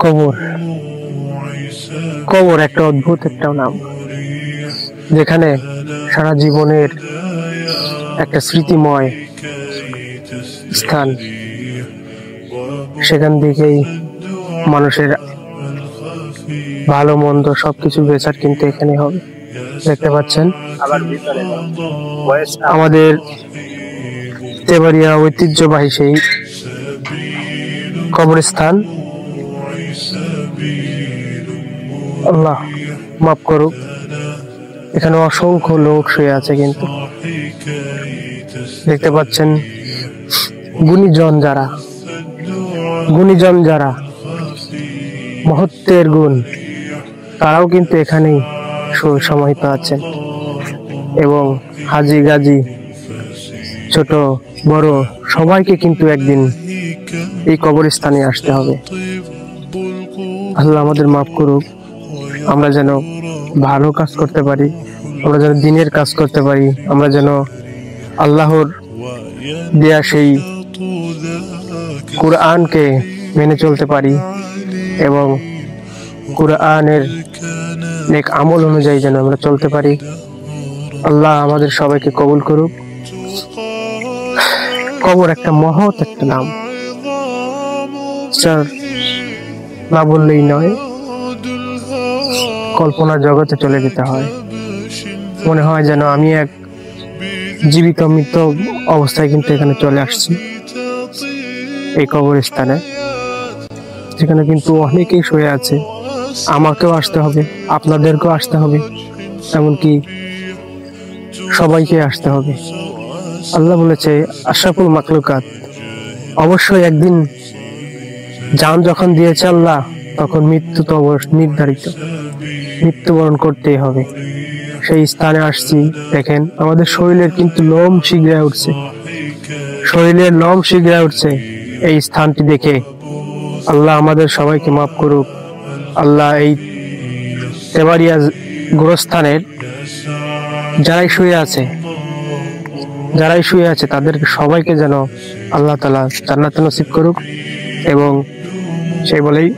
কবর কবর একটা অদ্ভুত একটা নাম, যেখানে সারা জীবনের একটা স্মৃতিময় স্থান। সেখান থেকেই মানুষের ভালো মন্দ সবকিছু বেচার কিন্তু এখানে হবে। দেখতে পাচ্ছেন আমাদের তেবাড়িয়া ঐতিহ্যবাহী সেই কবরস্থান। আল্লাহ মাফ করুক, এখানে অসংখ্য লোক শুয়ে আছে, কিন্তু দেখতে পাচ্ছেন গুণীজন যারা মহত্বের গুণ, তারাও কিন্তু এখানেই সমাহিত আছেন। এবং হাজি গাজী ছোট বড় সবাইকে কিন্তু একদিন এই কবরস্থানে আসতে হবে। আল্লাহ আমাদের মাফ করুক, আমরা যেন ভালো কাজ করতে পারি, আমরা যেন দিনের কাজ করতে পারি, আমরা যেন আল্লাহর দেয়া সেই কুরআনকে মেনে চলতে পারি এবং কুরআনের নেক আমল অনুযায়ী যেন আমরা চলতে পারি। আল্লাহ আমাদের সবাইকে কবুল করুক। কবর একটা মহৎ একটা নাম, স্যার না বললেই নয়, কল্পনার জগতে চলে যেতে হয়। মনে হয় যেন আমি এক জীবিত মৃত অবস্থায় কিন্তু এখানে চলে আসছি এই কবরস্থানে, যেখানে কিন্তু অনেকেই শুয়ে আছে। আমাকেও আসতে হবে, আপনাদেরকেও আসতে হবে, এমনকি সবাইকে আসতে হবে। আল্লাহ বলেছে আশরাফুল মাখলুকাত, অবশ্যই একদিন জান যখন দিয়েছে আল্লাহ, তখন মৃত্যু তো নির্ধারিত, মৃত্যুবরণ করতেই হবে। সেই স্থানে আসছি, দেখেন আমাদের শরীরের কিন্তু লোম শিগড়ে উঠছে, শরীরের লোম শিগড়ে উঠছে এই স্থানটি দেখে। আল্লাহ আমাদের সবাইকে মাফ করুক। আল্লাহ এই তেবাড়িয়া গোরস্থানের যারাই শুয়ে আছে তাদেরকে সবাইকে যেন আল্লাহ তাআলা জান্নাত নসিব করুক। এবং সেই বলেই